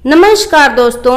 नमस्कार दोस्तों,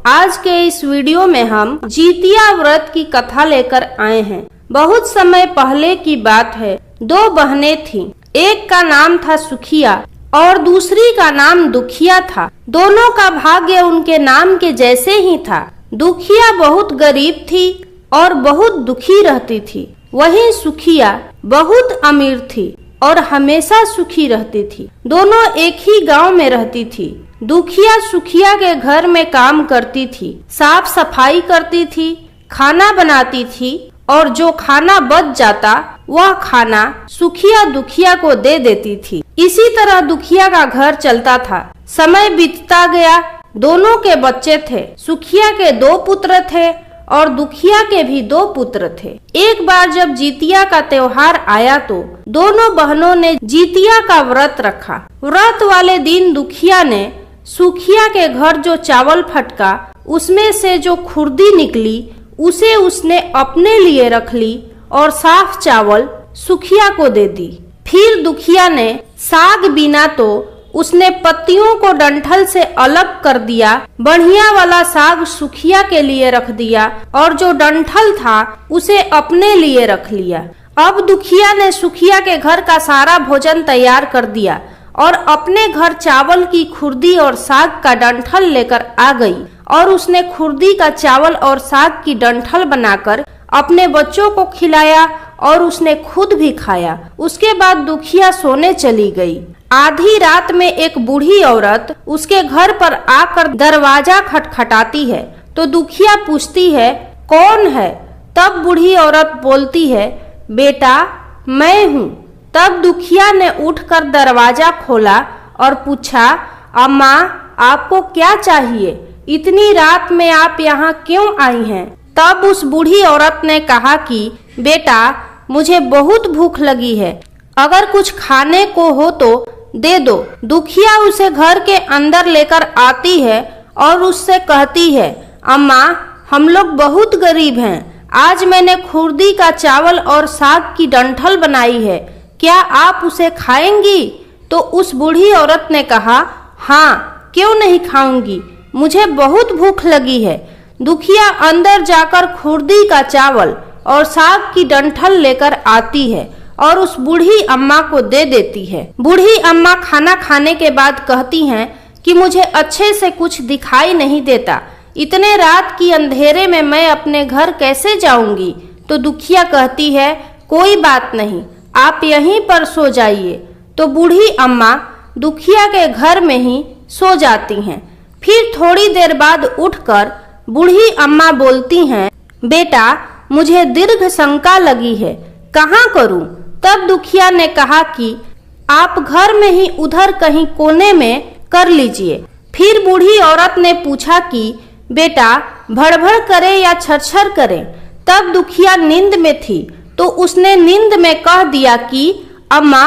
आज के इस वीडियो में हम जितिया व्रत की कथा लेकर आए हैं। बहुत समय पहले की बात है। दो बहनें थीं। एक का नाम था सुखिया और दूसरी का नाम दुखिया था। दोनों का भाग्य उनके नाम के जैसे ही था। दुखिया बहुत गरीब थी और बहुत दुखी रहती थी। वहीं सुखिया बहुत अमीर थी और हमेशा सुखी रहती थी। दोनों एक ही गांव में रहती थी। दुखिया सुखिया के घर में काम करती थी, साफ सफाई करती थी, खाना बनाती थी और जो खाना बच जाता वह खाना सुखिया दुखिया को दे देती थी। इसी तरह दुखिया का घर चलता था। समय बीतता गया। दोनों के बच्चे थे। सुखिया के 2 पुत्र थे और दुखिया के भी 2 पुत्र थे। एक बार जब जितिया का त्योहार आया तो दोनों बहनों ने जितिया का व्रत रखा। व्रत वाले दिन दुखिया ने सुखिया के घर जो चावल फटका उसमें से जो खुर्दी निकली उसे उसने अपने लिए रख ली और साफ चावल सुखिया को दे दी। फिर दुखिया ने साग बीना तो उसने पत्तियों को डंठल से अलग कर दिया। बढ़िया वाला साग सुखिया के लिए रख दिया और जो डंठल था उसे अपने लिए रख लिया। अब दुखिया ने सुखिया के घर का सारा भोजन तैयार कर दिया और अपने घर चावल की खुर्दी और साग का डंठल लेकर आ गई और उसने खुर्दी का चावल और साग की डंठल बनाकर अपने बच्चों को खिलाया और उसने खुद भी खाया। उसके बाद दुखिया सोने चली गई। आधी रात में एक बूढ़ी औरत उसके घर पर आकर दरवाजा खटखटाती है तो दुखिया पूछती है, कौन है? तब बूढ़ी औरत बोलती है, बेटा मैं हूँ। तब दुखिया ने उठकर दरवाजा खोला और पूछा, अम्मा आपको क्या चाहिए? इतनी रात में आप यहाँ क्यों आई हैं? तब उस बूढ़ी औरत ने कहा कि बेटा मुझे बहुत भूख लगी है, अगर कुछ खाने को हो तो दे दो। दुखिया उसे घर के अंदर लेकर आती है और उससे कहती है, अम्मा हम लोग बहुत गरीब हैं। आज मैंने खुर्दी का चावल और साग की डंठल बनाई है, क्या आप उसे खाएंगी? तो उस बूढ़ी औरत ने कहा, हाँ क्यों नहीं खाऊंगी, मुझे बहुत भूख लगी है। दुखिया अंदर जाकर खुर्दी का चावल और साग की डंठल लेकर आती है और उस बूढ़ी अम्मा को दे देती है। बूढ़ी अम्मा खाना खाने के बाद कहती हैं कि मुझे अच्छे से कुछ दिखाई नहीं देता, इतने रात की अंधेरे में मैं अपने घर कैसे जाऊंगी? तो दुखिया कहती है, कोई बात नहीं, आप यहीं पर सो जाइए। तो बूढ़ी अम्मा दुखिया के घर में ही सो जाती हैं। फिर थोड़ी देर बाद उठकर बूढ़ी अम्मा बोलती हैं, बेटा मुझे दीर्घ शंका लगी है, कहाँ करूं? तब दुखिया ने कहा कि आप घर में ही उधर कहीं कोने में कर लीजिए। फिर बूढ़ी औरत ने पूछा कि बेटा भड़भड़ करे या छरछर करे? तब दुखिया नींद में थी तो उसने नींद में कह दिया कि अम्मा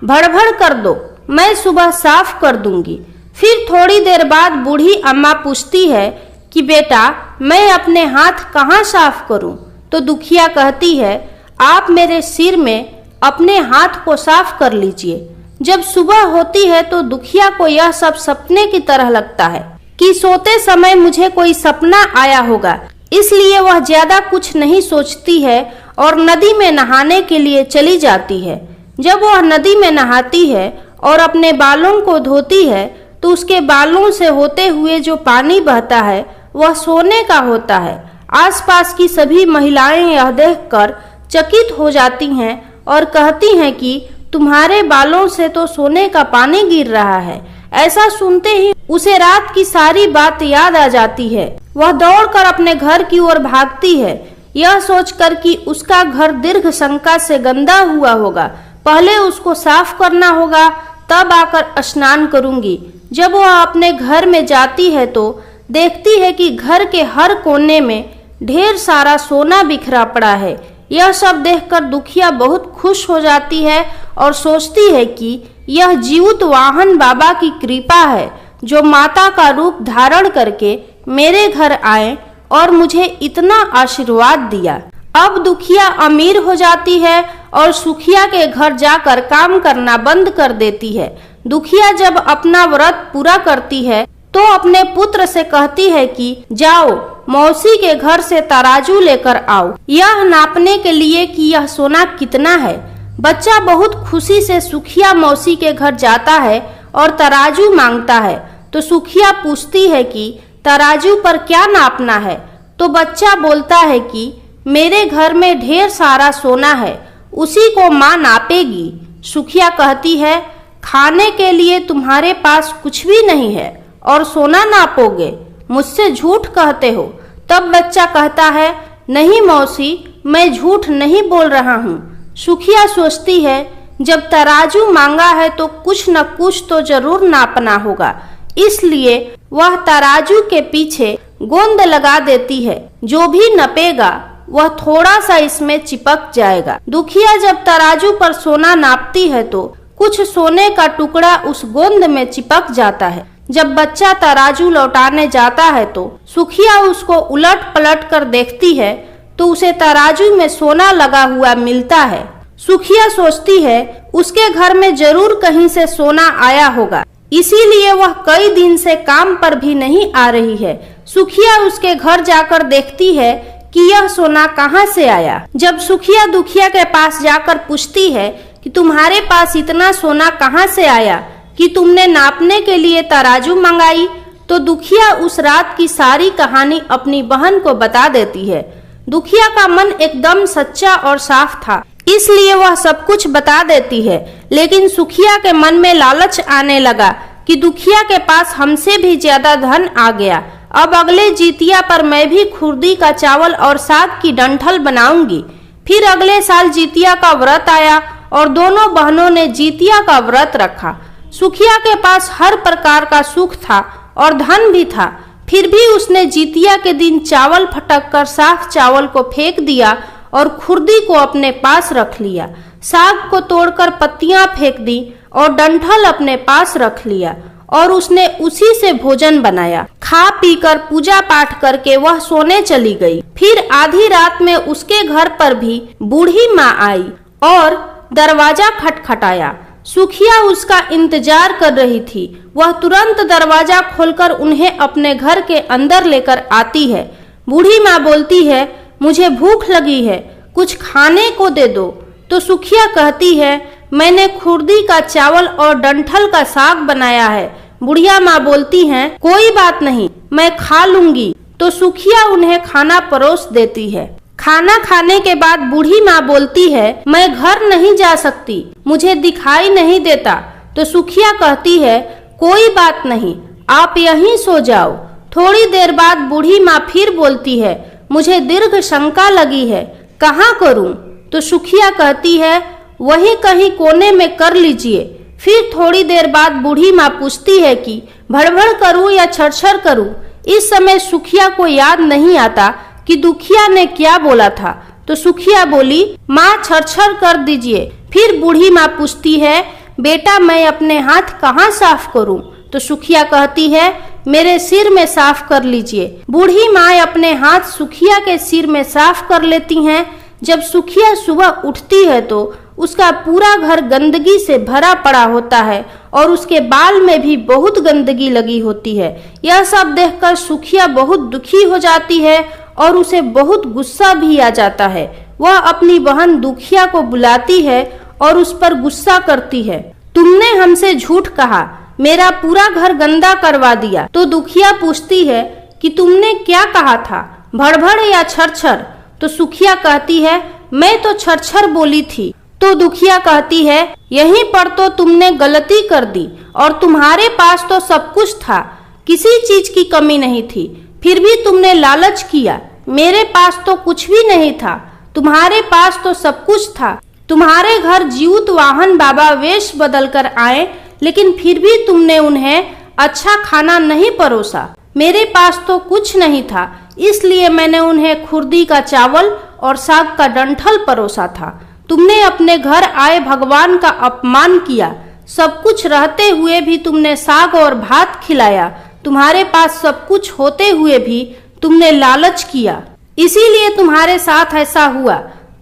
भड़भड़ कर दो, मैं सुबह साफ कर दूंगी। फिर थोड़ी देर बाद बूढ़ी अम्मा पूछती है कि बेटा मैं अपने हाथ कहाँ साफ करूं? तो दुखिया कहती है, आप मेरे सिर में अपने हाथ को साफ कर लीजिए। जब सुबह होती है तो दुखिया को यह सब सपने की तरह लगता है कि सोते समय मुझे कोई सपना आया होगा, इसलिए वह ज्यादा कुछ नहीं सोचती है और नदी में नहाने के लिए चली जाती है। जब वह नदी में नहाती है और अपने बालों को धोती है तो उसके बालों से होते हुए जो पानी बहता है वह सोने का होता है। आसपास की सभी महिलाएं यह देखकर चकित हो जाती हैं और कहती हैं कि तुम्हारे बालों से तो सोने का पानी गिर रहा है। ऐसा सुनते ही उसे रात की सारी बात याद आ जाती है। वह दौड़कर अपने घर की ओर भागती है, यह सोचकर कि उसका घर दीर्घ शंका से गंदा हुआ होगा, पहले उसको साफ करना होगा, तब आकर स्नान करूंगी। जब वह अपने घर में जाती है तो देखती है कि घर के हर कोने में ढेर सारा सोना बिखरा पड़ा है। यह सब देखकर दुखिया बहुत खुश हो जाती है और सोचती है कि यह जीवित वाहन बाबा की कृपा है जो माता का रूप धारण करके मेरे घर आए और मुझे इतना आशीर्वाद दिया। अब दुखिया अमीर हो जाती है और सुखिया के घर जाकर काम करना बंद कर देती है। दुखिया जब अपना व्रत पूरा करती है तो अपने पुत्र से कहती है कि जाओ मौसी के घर से तराजू लेकर आओ, यह नापने के लिए कि यह सोना कितना है। बच्चा बहुत खुशी से सुखिया मौसी के घर जाता है और तराजू मांगता है। तो सुखिया पूछती है कि तराजू पर क्या नापना है। तो बच्चा बोलता है कि मेरे घर में ढेर सारा सोना है, उसी को माँ नापेगी। सुखिया कहती है खाने के लिए तुम्हारे पास कुछ भी नहीं है और सोना नापोगे, मुझसे झूठ कहते हो। तब बच्चा कहता है नहीं मौसी, मैं झूठ नहीं बोल रहा हूँ। सुखिया सोचती है जब तराजू मांगा है तो कुछ न कुछ तो जरूर नापना होगा, इसलिए वह तराजू के पीछे गोंद लगा देती है। जो भी नपेगा वह थोड़ा सा इसमें चिपक जाएगा। दुखिया जब तराजू पर सोना नापती है तो कुछ सोने का टुकड़ा उस गोंद में चिपक जाता है। जब बच्चा तराजू लौटाने जाता है तो सुखिया उसको उलट पलट कर देखती है तो उसे तराजू में सोना लगा हुआ मिलता है। सुखिया सोचती है उसके घर में जरूर कहीं से सोना आया होगा, इसीलिए वह कई दिन से काम पर भी नहीं आ रही है। सुखिया उसके घर जाकर देखती है कि यह सोना कहाँ से आया। जब सुखिया दुखिया के पास जाकर पूछती है कि तुम्हारे पास इतना सोना कहाँ से आया कि तुमने नापने के लिए तराजू मंगाई, तो दुखिया उस रात की सारी कहानी अपनी बहन को बता देती है। दुखिया का मन एकदम सच्चा और साफ था, इसलिए वह सब कुछ बता देती है। लेकिन सुखिया के मन में लालच आने लगा कि दुखिया के पास हमसे भी ज्यादा धन आ गया, अब अगले जितिया पर मैं भी खुर्दी का चावल और साग की डंठल बनाऊंगी। फिर अगले साल जितिया का व्रत आया और दोनों बहनों ने जितिया का व्रत रखा। सुखिया के पास हर प्रकार का सुख था और धन भी था, फिर भी उसने जितिया के दिन चावल फटक कर साफ चावल को फेंक दिया और खुर्दी को अपने पास रख लिया। साग को तोड़कर पत्तियां फेंक दी और डंठल अपने पास रख लिया और उसने उसी से भोजन बनाया। खा पीकर पूजा पाठ करके वह सोने चली गई। फिर आधी रात में उसके घर पर भी बूढ़ी माँ आई और दरवाजा खटखटाया। सुखिया उसका इंतजार कर रही थी। वह तुरंत दरवाजा खोलकर उन्हें अपने घर के अंदर लेकर आती है। बूढ़ी माँ बोलती है मुझे भूख लगी है, कुछ खाने को दे दो। तो सुखिया कहती है मैंने खुर्दी का चावल और डंठल का साग बनाया है। बुढ़िया माँ बोलती हैं कोई बात नहीं, मैं खा लूंगी। तो सुखिया उन्हें खाना परोस देती है। खाना खाने के बाद बूढ़ी माँ बोलती है मैं घर नहीं जा सकती, मुझे दिखाई नहीं देता। तो सुखिया कहती है कोई बात नहीं, आप यहीं सो जाओ। थोड़ी देर बाद बूढ़ी माँ फिर बोलती है मुझे दीर्घ शंका लगी है, कहाँ करूं? तो सुखिया कहती है वहीं कहीं कोने में कर लीजिए। फिर थोड़ी देर बाद बूढ़ी माँ पूछती है कि भड़भड़ करूं या छरछर करूं? इस समय सुखिया को याद नहीं आता कि दुखिया ने क्या बोला था। तो सुखिया बोली माँ छरछर कर दीजिए। फिर बूढ़ी माँ पूछती है बेटा मैं अपने हाथ कहाँ साफ करूं? तो सुखिया कहती है मेरे सिर में साफ कर लीजिए। बूढ़ी माँ अपने हाथ सुखिया के सिर में साफ कर लेती हैं। जब सुखिया सुबह उठती है तो उसका पूरा घर गंदगी से भरा पड़ा होता है और उसके बाल में भी बहुत गंदगी लगी होती है। यह सब देखकर सुखिया बहुत दुखी हो जाती है और उसे बहुत गुस्सा भी आ जाता है। वह अपनी बहन दुखिया को बुलाती है और उस पर गुस्सा करती है। तुमने हमसे झूठ कहा, मेरा पूरा घर गंदा करवा दिया। तो दुखिया पूछती है कि तुमने क्या कहा था, भड़भड़ या छरछर? तो सुखिया कहती है मैं तो छरछर बोली थी। तो दुखिया कहती है यहीं पर तो तुमने गलती कर दी और तुम्हारे पास तो सब कुछ था, किसी चीज की कमी नहीं थी, फिर भी तुमने लालच किया। मेरे पास तो कुछ भी नहीं था, तुम्हारे पास तो सब कुछ था। तुम्हारे घर जीवित वाहन बाबा वेश बदल कर आए, लेकिन फिर भी तुमने उन्हें अच्छा खाना नहीं परोसा। मेरे पास तो कुछ नहीं था, इसलिए मैंने उन्हें खुर्दी का चावल और साग का डंठल परोसा था। तुमने अपने घर आए भगवान का अपमान किया। सब कुछ रहते हुए भी तुमने साग और भात खिलाया। तुम्हारे पास सब कुछ होते हुए भी तुमने लालच किया, इसीलिए तुम्हारे साथ ऐसा हुआ।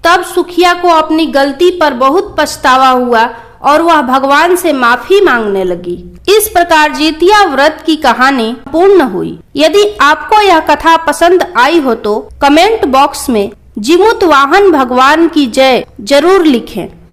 तब सुखिया को अपनी गलती पर बहुत पछतावा हुआ और वह भगवान से माफी मांगने लगी। इस प्रकार जितिया व्रत की कहानी पूर्ण हुई। यदि आपको यह कथा पसंद आई हो तो कमेंट बॉक्स में जीमूत वाहन भगवान की जय जरूर लिखें।